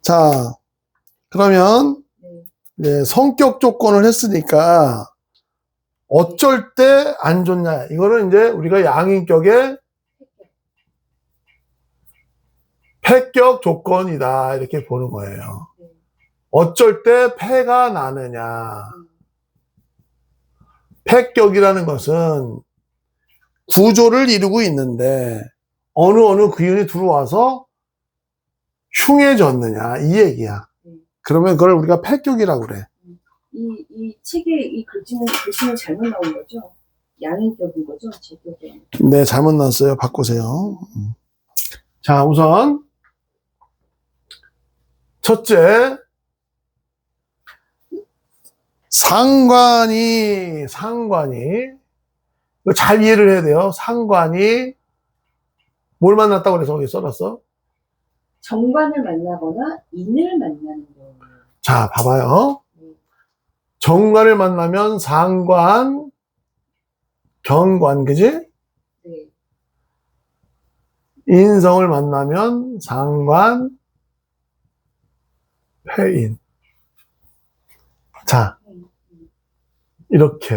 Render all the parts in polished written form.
자, 그러면 네, 성격 조건을 했으니까 어쩔 때 안 좋냐. 이거는 이제 우리가 양인격의 패격 조건이다. 이렇게 보는 거예요. 어쩔 때 패가 나느냐. 패격이라는 것은 구조를 이루고 있는데 어느 기운이 들어와서 흉해졌느냐. 이 얘기야. 그러면 그걸 우리가 패격이라고 그래. 이 책에 이 글씨는 잘못 나온 거죠? 양인격인 거죠? 제격이. 네, 잘못 나왔어요. 바꾸세요. 자, 우선 첫째, 상관이 이거 잘 이해를 해야 돼요. 상관이 뭘 만났다고 그래서 거기 써놨어? 정관을 만나거나 인을 만나는 경우. 자, 봐봐요. 정관을 만나면 상관, 경관, 그지? 네. 인성을 만나면 상관, 회인. 자, 이렇게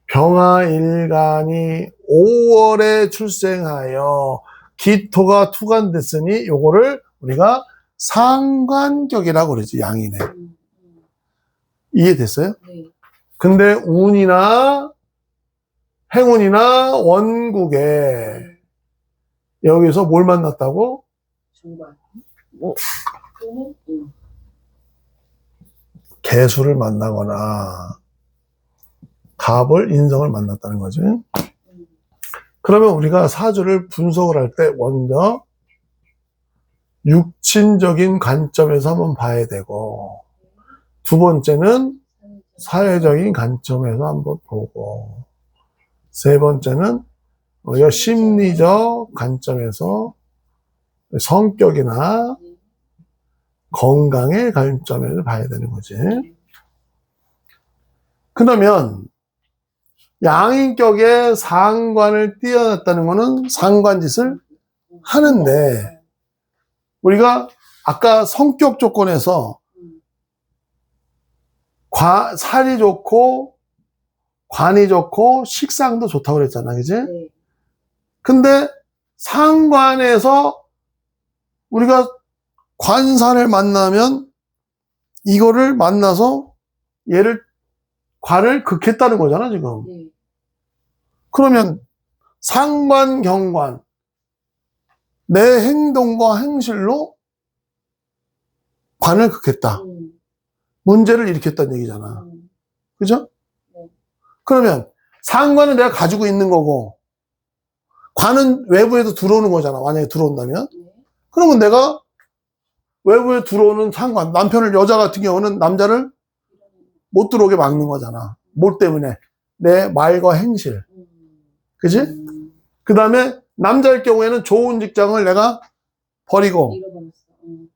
병화일간이 5월에 출생하여 기토가 투관됐으니 요거를 우리가 상관격이라고 그러지. 양이네. 이해됐어요? 네. 근데 운이나 행운이나 원국에 여기서 뭘 만났다고? 정관. 개수를 만나거나 갑을, 인성을 만났다는 거지. 그러면 우리가 사주를 분석을 할 때 먼저 육친적인 관점에서 한번 봐야 되고, 두 번째는 사회적인 관점에서 한번 보고, 세 번째는 우리가 심리적 관점에서 성격이나 건강의 관점에서 봐야 되는 거지. 그러면 양인격의 상관을 띄어놨다는 것은 상관짓을 하는데, 우리가 아까 성격 조건에서 살이 좋고 관이 좋고 식상도 좋다고 그랬잖아, 그지? 네. 근데 상관에서 우리가 관산을 만나면 이거를 만나서 관을 극했다는 거잖아, 지금. 네. 그러면 상관, 경관, 내 행동과 행실로 관을 극했다. 문제를 일으켰다는 얘기잖아. 그죠? 네. 그러면 상관은 내가 가지고 있는 거고, 관은 외부에서 들어오는 거잖아. 만약에 들어온다면. 그러면 내가 외부에 들어오는 상관, 남편을, 여자 같은 경우는 남자를 못 들어오게 막는 거잖아. 뭐 때문에? 내 말과 행실. 그지? 그 다음에 남자일 경우에는 좋은 직장을 내가 버리고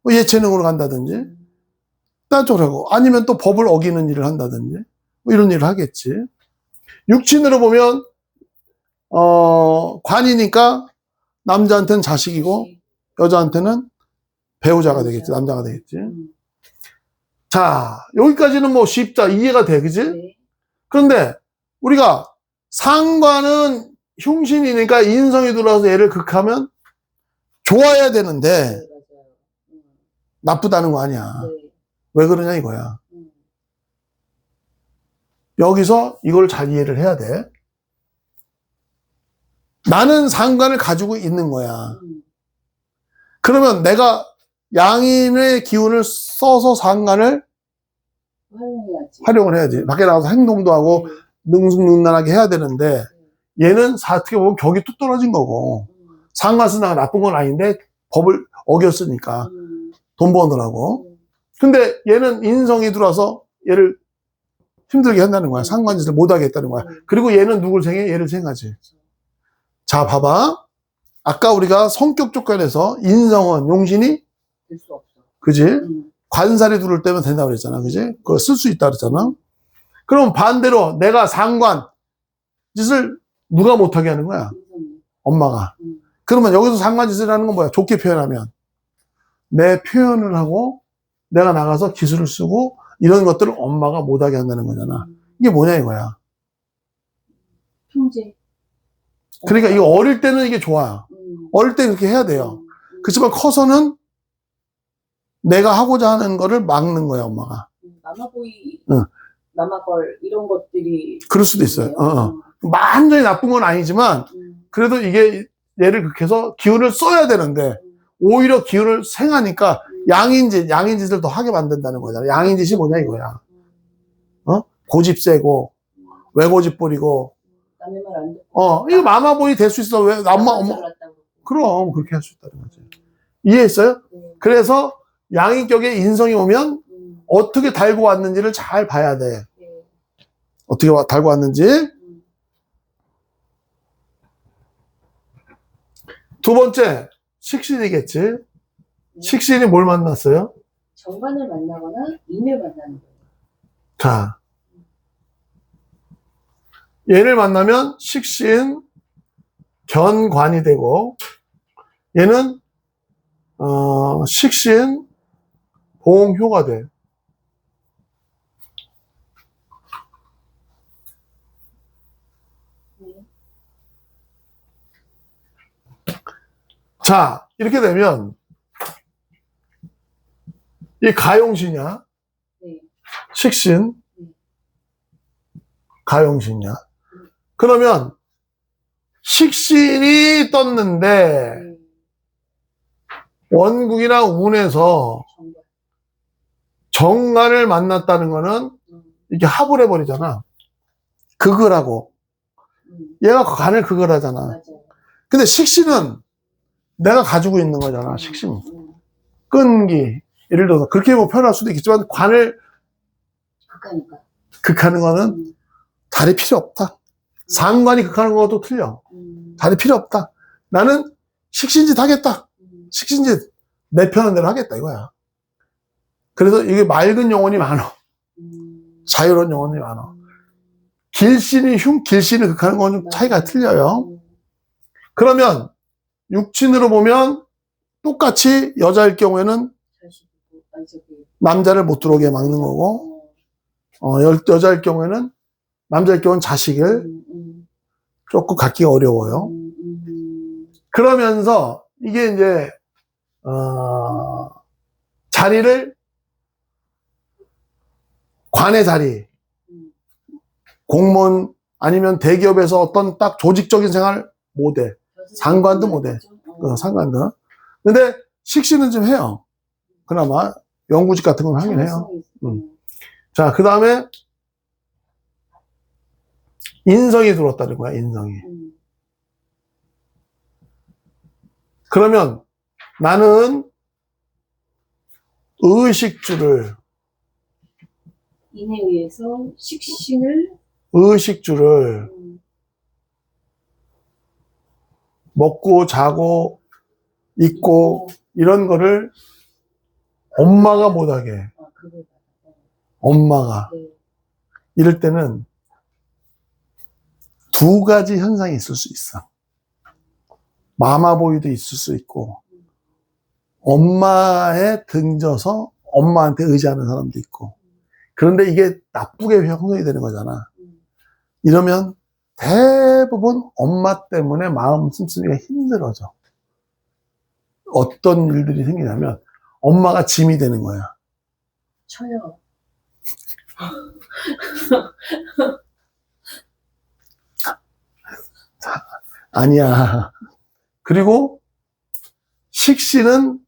예체능으로 간다든지 딴 쪽으로 하고, 아니면 또 법을 어기는 일을 한다든지 뭐 이런 일을 하겠지. 육친으로 보면 관이니까 남자한테는 자식이고 여자한테는 배우자가 되겠지. 남자가 되겠지. 자, 여기까지는 뭐 쉽다. 이해가 돼. 그지? 네. 그런데 우리가 상관은 흉신이니까 인성이 들어와서 얘를 극하면 좋아야 되는데 나쁘다는 거 아니야. 네. 왜 그러냐 이거야. 여기서 이걸 잘 이해를 해야 돼. 나는 상관을 가지고 있는 거야. 그러면 내가 양인의 기운을 써서 상관을 활용을 해야지. 밖에 나가서 행동도 하고 능숙능란하게 해야 되는데 얘는 어떻게 보면 격이 뚝 떨어진 거고, 상관 쓰다가 나쁜 건 아닌데 법을 어겼으니까 돈 버느라고. 근데 얘는 인성이 들어와서 얘를 힘들게 한다는 거야. 상관짓을 못하게 했다는 거야. 그리고 얘는 누굴 생해? 얘를 생하지. 자, 봐봐. 아까 우리가 성격 조건에서 인성은 용신이 될 수 없어. 그지? 관살이 들어올 때면 된다고 그랬잖아. 그지? 그거 쓸 수 있다 그랬잖아. 그럼 반대로 내가 상관 짓을 누가 못하게 하는 거야? 인성이. 엄마가. 음. 그러면 여기서 상관짓을 하는 건 뭐야? 좋게 표현하면 내 표현을 하고 내가 나가서 기술을 쓰고 이런 것들을 엄마가 못하게 한다는 거잖아. 이게 뭐냐 이거야. 통제. 그러니까 이거 어릴 때는 이게 좋아. 어릴 때 그렇게 해야 돼요. 그렇지만 커서는 내가 하고자 하는 거를 막는 거야, 엄마가. 마마보이, 응. 마마걸 이런 것들이 그럴 수도 있어요. 완전히 나쁜 건 아니지만 그래도 이게 얘를 그렇게 해서 기운을 써야 되는데 오히려 기운을 생하니까 양인짓을 더 하게 만든다는 거잖아. 양인짓이 뭐냐 이거야. 고집 세고 외고집 부리고 남의 말 안 듣고. 이거 마마보이 될 수 있어. 왜 엄마 그럼 그렇게 할 수 있다는 거지. 이해했어요? 그래서 양인격의 인성이 오면 어떻게 달고 왔는지를 잘 봐야 돼. 어떻게 달고 왔는지. 두 번째, 식신이겠지. 식신이 뭘 만났어요? 정관을 만나거나 인을 만나는 거예요. 자, 얘를 만나면 식신, 견관이 되고, 얘는, 식신, 봉효가 돼. 자, 이렇게 되면, 이 가용신이야. 네. 식신, 가용신이야. 그러면, 식신이 떴는데, 원국이나 운에서 정관을 만났다는 거는, 이렇게 합을 해버리잖아. 극을 하고. 얘가 간을 극을 하잖아. 맞아요. 근데 식신은 내가 가지고 있는 거잖아, 식신. 끈기. 예를 들어서, 그렇게 뭐 표현할 수도 있겠지만, 관을 극하니까. 극하는 거는 다리 필요 없다. 상관이 극하는 것도 틀려. 다리 필요 없다. 나는 식신짓 하겠다. 식신짓 내 편한 대로 하겠다, 이거야. 그래서 이게 맑은 영혼이 많어. 자유로운 영혼이 많어. 길신이 길신을 극하는 건 좀 차이가 틀려요. 그러면, 육친으로 보면, 똑같이 여자일 경우에는 남자를 못 들어오게 막는 거고, 여자일 경우에는, 남자일 경우는 자식을 조금 갖기가 어려워요. 그러면서, 이게 이제, 자리를, 관의 자리, 공무원 아니면 대기업에서 어떤 딱 조직적인 생활 못해. 상관도 못해. 상관도. 근데 식신은 좀 해요. 그나마 연구직 같은 건 하긴 해요. 자, 그 다음에 인성이 들어왔다는 거야, 인성이. 그러면 나는 의식주를 인에 의해서 식신을 먹고 자고 입고 이런 거를 엄마가 못하게. 엄마가. 이럴 때는 두 가지 현상이 있을 수 있어. 마마보이도 있을 수 있고 엄마에 등져서 엄마한테 의지하는 사람도 있고. 그런데 이게 나쁘게 형성이 되는 거잖아. 이러면 대부분 엄마 때문에 마음 씀씀이가 힘들어져. 어떤 일들이 생기냐면 엄마가 짐이 되는 거야. 쳐요. 아니야. 그리고 식신은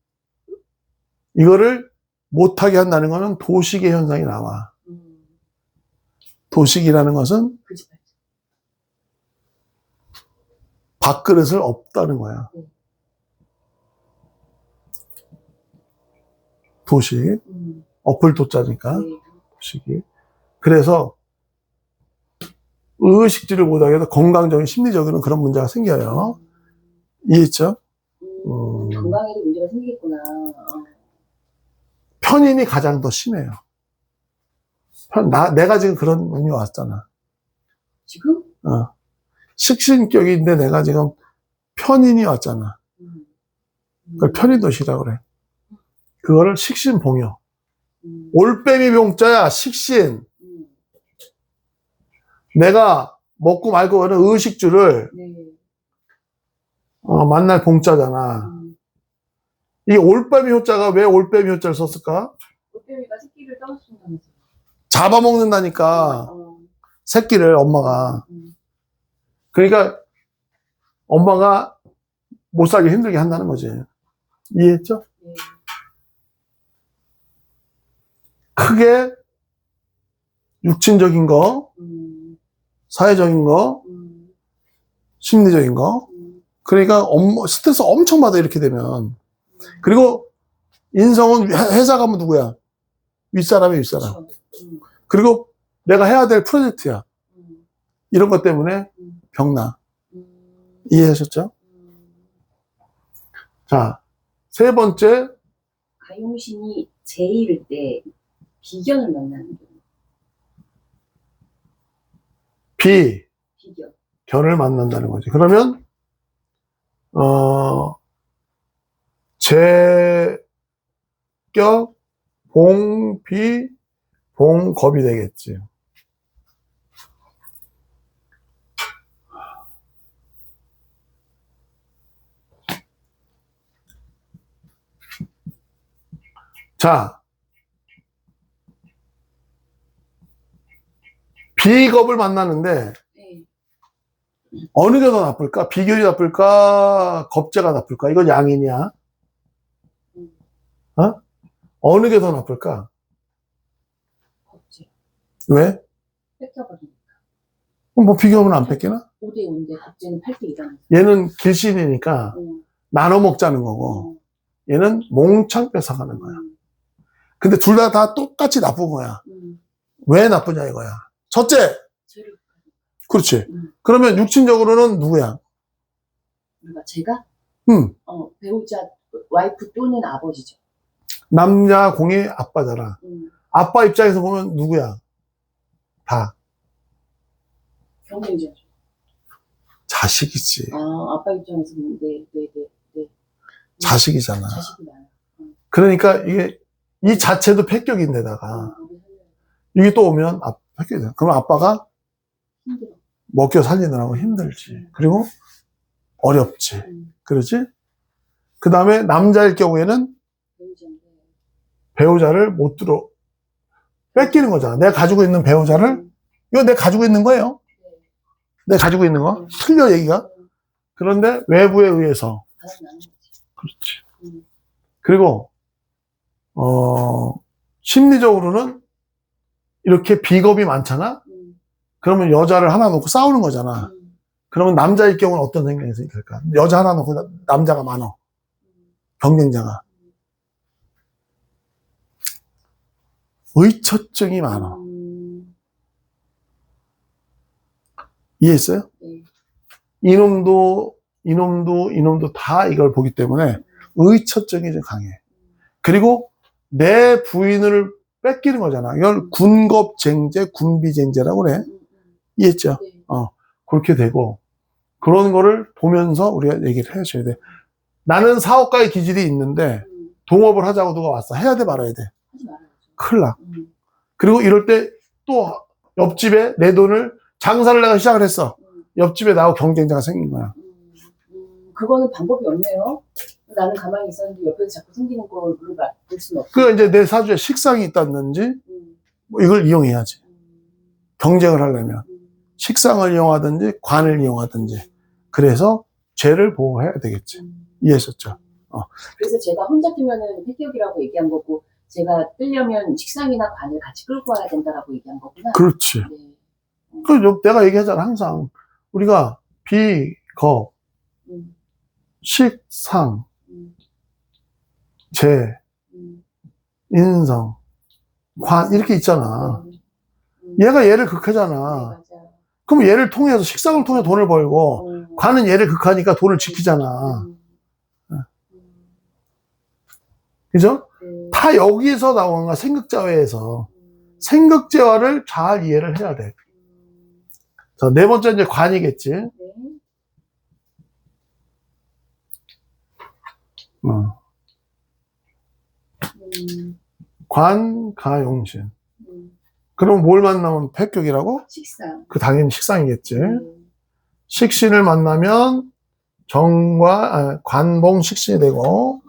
이거를 못하게 한다는 거는 도식의 현상이 나와. 도식이라는 것은 밥그릇을 없다는 거야. 도식. 엎을 도자니까. 도식이. 그래서 의식주를 못하게 해서 건강적인 심리적인 그런 문제가 생겨요. 이해했죠? 건강에도 문제가 생기겠구나. 편인이 가장 더 심해요. 내가 지금 그런 의미 왔잖아. 지금? 식신격인데 내가 지금 편인이 왔잖아. 그걸 편인도시라고 그래. 그거를 식신봉요. 올빼미 병자야, 식신. 내가 먹고 말고 하는 의식주를 네. 만날 봉자잖아. 이 올빼미 효자가 왜 올빼미 효자를 썼을까? 올빼미가 새끼를 떠준다면서. 잡아먹는다니까. 새끼를 엄마가. 그러니까 엄마가 못 살게 힘들게 한다는 거지. 이해했죠? 네. 크게 육친적인 거, 사회적인 거, 심리적인 거. 그러니까 스트레스 엄청 받아 이렇게 되면. 그리고 인성은 회사 가면 누구야? 윗사람이 윗사람. 그리고 내가 해야 될 프로젝트야. 이런 것 때문에 병나. 이해하셨죠? 자, 세 번째. 가용신이 제일 때 비견을 만나는 경우. 비견. 견을 만난다는 거지. 그러면 제격, 봉비, 봉겁이 되겠지. 자, 비겁을 만나는데 네. 어느 게 더 나쁠까? 비견이 나쁠까? 겁재가 나쁠까? 이건 양이냐? 어느 게 더 나쁠까? 겁재. 왜? 뺏겨버리니까. 그럼 뭐 비교하면 안 뺏기나? 5대5인데 겁재는 8대2다. 얘는 길신이니까 나눠 먹자는 거고 얘는 몽창 뺏어가는 거야. 근데 둘 다 똑같이 나쁜 거야. 왜 나쁘냐 이거야. 첫째, 그렇지. 그러면 육친적으로는 누구야? 누가? 제가? 응. 배우자, 와이프 또는 아버지죠. 남자 공의 아빠잖아. 아빠 입장에서 보면 누구야? 다. 경쟁자죠. 자식이지. 아빠 입장에서 보면 네. 자식이잖아. 자식이 많아. 그러니까 이게 이 자체도 폐격인데다가 이게 또 오면 폐격이잖아. 그럼 아빠가 힘들어. 먹여 살리느라고 힘들지. 그리고 어렵지. 그렇지? 그 다음에 남자일 경우에는 배우자를 못 뺏기는 거잖아. 내가 가지고 있는 배우자를, 이거 내가 가지고 있는 거예요. 내가 가지고 있는 거. 틀려, 얘기가. 그런데 외부에 의해서. 그렇지. 그리고, 심리적으로는 이렇게 비겁이 많잖아? 그러면 여자를 하나 놓고 싸우는 거잖아. 그러면 남자일 경우는 어떤 생각이 들까? 여자 하나 놓고 남자가 많어. 경쟁자가. 의처증이 많아. 이해했어요? 이놈도 다 이걸 보기 때문에 의처증이 좀 강해. 그리고 내 부인을 뺏기는 거잖아. 이걸 군겁쟁제, 군비쟁제라고 그래. 이해했죠? 그렇게 되고, 그런 거를 보면서 우리가 얘기를 해줘야 돼. 나는 사업가의 기질이 있는데, 동업을 하자고 누가 왔어. 해야 돼, 말아야 돼? 큰일 나. 그리고 이럴 때 또 옆집에 내 돈을, 장사를 내가 시작을 했어. 옆집에 나하고 경쟁자가 생긴 거야. 그거는 방법이 없네요. 나는 가만히 있었는데 옆에서 자꾸 생기는 거를 볼 수는 없고. 그 이제 내 사주에 식상이 있다든지, 뭐 이걸 이용해야지. 경쟁을 하려면. 식상을 이용하든지, 관을 이용하든지. 그래서 죄를 보호해야 되겠지. 이해했었죠? 그래서 제가 혼자 뜨면은 폐격이라고 얘기한 거고, 제가 뜨려면 식상이나 관을 같이 끌고 와야 된다라고 얘기한 거구나. 그렇지. 네. 그 내가 얘기하잖아, 항상. 우리가 비겁, 식상, 재, 인성, 관, 이렇게 있잖아. 얘가 얘를 극하잖아. 네, 맞아요. 그럼 얘를 통해서, 식상을 통해 돈을 벌고, 관은 얘를 극하니까 돈을 지키잖아. 그죠? 다 여기에서 나오는 거야, 생극자회에서. 생극재화를 잘 이해를 해야 돼. 자, 네 번째 이제 관이겠지. 관가용신. 그럼 뭘 만나면 폐격이라고? 식상. 그 당연히 식상이겠지. 식신을 만나면 관봉 식신이 되고,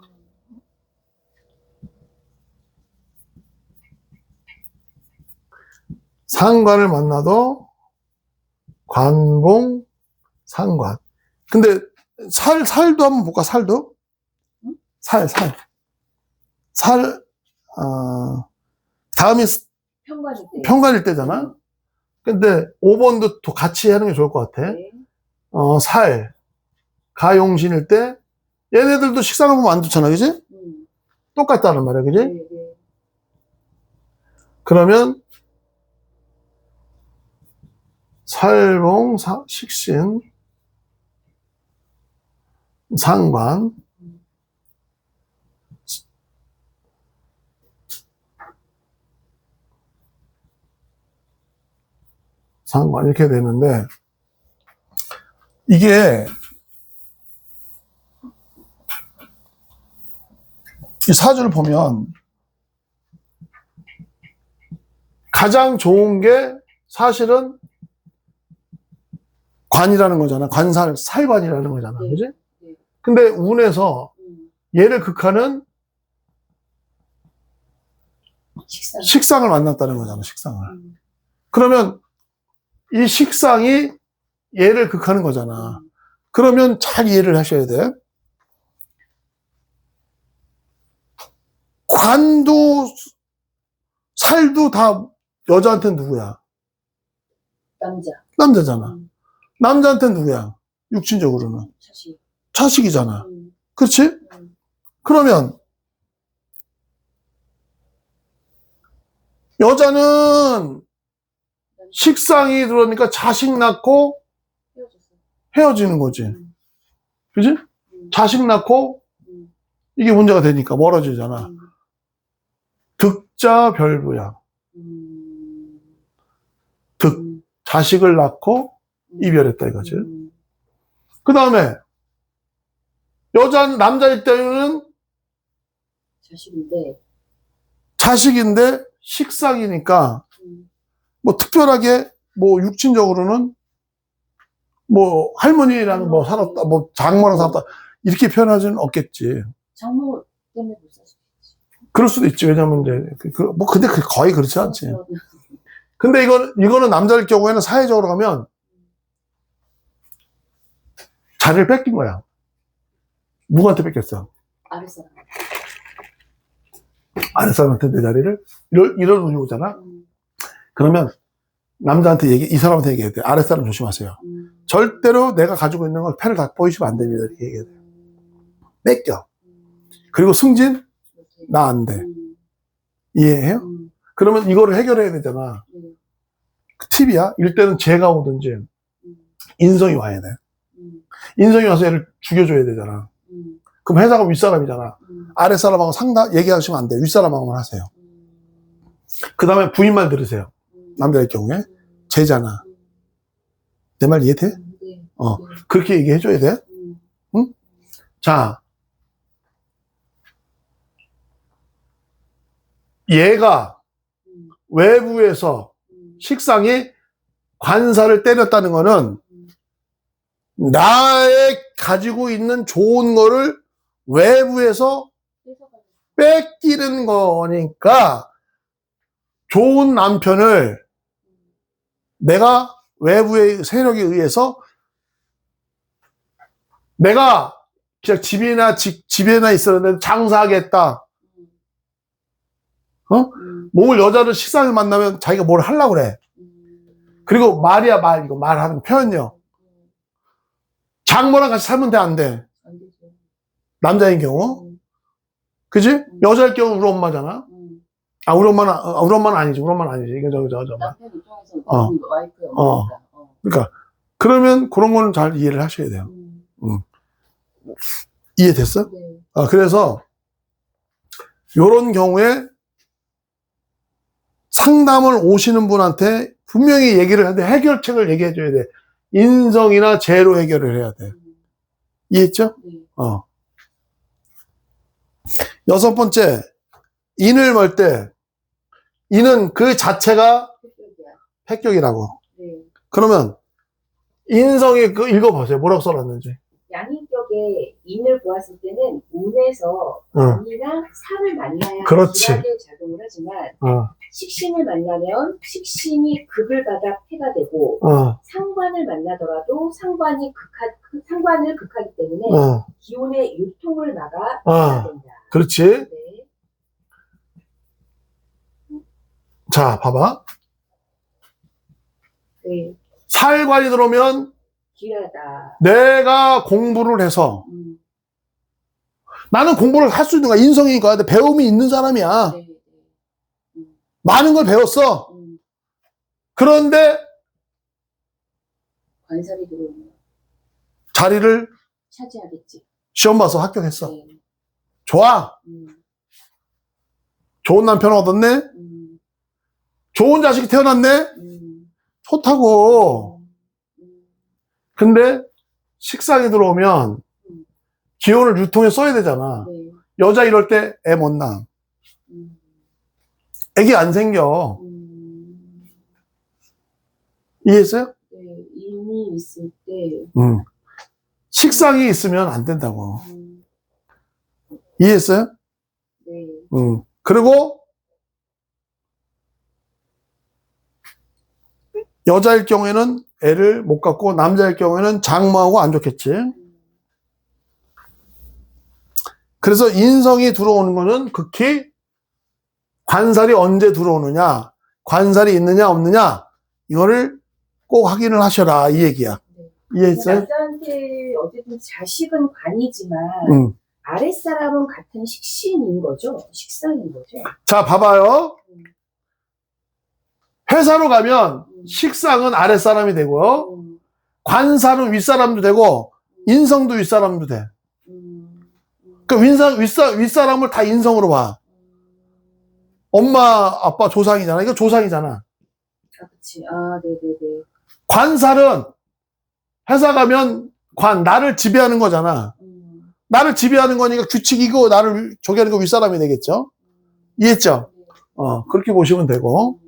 상관을 만나도 관봉 상관. 근데 살도 한번 볼까? 살도? 살. 다음이 편관일 때잖아. 근데 5번도 또 같이 하는 게 좋을 것 같아. 네. 살, 가용신일 때 얘네들도 식상을 보면 안 좋잖아, 그지? 똑같다는 말이야, 그지? 네. 그러면 살봉 식신 상관 이렇게 되는데, 이게 이 사주를 보면 가장 좋은 게 사실은 관이라는 거잖아. 살관이라는 거잖아. 네. 그지? 근데 운에서 얘를 극하는 식상을 만났다는 거잖아. 식상을. 그러면 이 식상이 얘를 극하는 거잖아. 그러면 잘 이해를 하셔야 돼. 관도 살도 다 여자한테는 누구야? 남자잖아. 남자한테는 누구야? 육신적으로는 자식이잖아. 그렇지? 그러면 여자는 식상이 들어오니까 자식 낳고 헤어지는 거지. 그지? 자식 낳고 이게 문제가 되니까 멀어지잖아. 득자별부야. 자식을 낳고 이별했다 이거지. 그 다음에 남자일 때는 자식인데 식상이니까 뭐 특별하게 뭐 육친적으로는 뭐 할머니랑 뭐 살았다, 뭐 장모랑 살았다 이렇게 표현하지는 없겠지. 장모 때문에 못 살 수도 있지. 그럴 수도 있지. 왜냐면 이제 근데 거의 그렇지 않지. 근데 이거는 남자일 경우에는 사회적으로 가면 자리를 뺏긴 거야. 누구한테 뺏겼어? 아랫사람. 아랫사람한테 내 자리를? 이런 운이 오잖아? 그러면 남자한테 이 사람한테 얘기해야 돼. 아랫사람 조심하세요. 절대로 내가 가지고 있는 걸 패를 다 보이시면 안 됩니다. 이렇게 얘기해야 돼. 뺏겨. 그리고 승진? 나 안 돼. 이해해요? 그러면 이거를 해결해야 되잖아. 그 팁이야. 일단은 재가 오든지 인성이 와야 돼. 인성이 와서 얘를 죽여줘야 되잖아. 그럼 회사가 윗사람이잖아. 아랫사람하고 얘기하시면 안 돼. 윗사람하고만 하세요. 그 다음에 부인 말 들으세요. 남자일 경우에. 쟤잖아. 내 말 이해돼? 그렇게 얘기해줘야 돼. 응? 자. 얘가 외부에서 식상이 관사를 때렸다는 거는 나의 가지고 있는 좋은 거를 외부에서 뺏기는 거니까 좋은 남편을 내가 외부의 세력에 의해서 내가 그냥 집에나 있었는데 장사하겠다. 뭘 여자를 식상을 만나면 자기가 뭘 하려고 그래. 그리고 말이야 말, 이거 말하는 표현요. 장모랑 같이 살면 돼, 안 돼? 남자인 경우. 그지? 여자일 경우 우리 엄마잖아. 우리 엄마는 아니지. 우리 엄마는 아니지. 이게 남편 입장에서 와이프야. 그러니까 그러면 그런 거는 잘 이해를 하셔야 돼요. 이해됐어? 네. 그래서 요런 경우에 상담을 오시는 분한테 분명히 얘기를 하는데 해결책을 얘기해 줘야 돼. 인성이나 재로 해결을 해야 돼. 이해했죠? 네. 여섯 번째, 인을 멀 때, 인은 그 자체가 폐격이야. 폐격이라고. 네. 그러면, 인성이 그 읽어보세요. 뭐라고 써놨는지. 양인격에 인을 보았을 때는 운에서 응. 인이나 살을 만나야 그렇지. 기하게 작용을 하지만 어, 식신을 만나면 식신이 극을 받아 폐가 되고 어, 상관을 만나더라도 상관을 극하기 때문에 어, 기운의 유통을 막아 어. 폐가 된다. 그렇지. 네. 자, 봐봐. 네. 살관이 들어오면 기하다. 내가 공부를 해서 나는 공부를 할 수 있는 거야. 인성이니까. 배움이 있는 사람이야. 네. 많은 걸 배웠어. 그런데 관살이 들어오면 자리를 차지하겠지. 시험 봐서 합격했어. 네. 좋아. 좋은 남편 얻었네. 좋은 자식이 태어났네. 좋다고. 근데 식상이 들어오면 기운을 유통에 써야 되잖아. 네. 여자 이럴 때 애 못 낳아. 애기 안 생겨. 이해했어요? 네. 인이 있을 때 식상이 있으면 안 된다고. 이해했어요? 네. 그리고 여자일 경우에는 애를 못 갖고 남자일 경우에는 장모하고 안 좋겠지. 그래서 인성이 들어오는 거는 극히 관살이 언제 들어오느냐, 관살이 있느냐 없느냐 이거를 꼭 확인을 하셔라 이 얘기야. 네. 이해했어요? 남자한테 어쨌든 자식은 관이지만 아랫사람은 같은 식신인 거죠? 식상인 거죠? 자, 봐봐요. 회사로 가면 식상은 아랫사람이 되고요. 관살은 윗사람도 되고 인성도 윗사람도 돼. 그러니까 윗사람을 다 인성으로 봐. 엄마, 아빠 조상이잖아. 이거 조상이잖아. 아, 그치. 아, 네네네. 관살은 회사 가면 나를 지배하는 거잖아. 나를 지배하는 거니까 규칙이고 나를 저기 하는 거 윗사람이 되겠죠. 이해했죠? 그렇게 보시면 되고.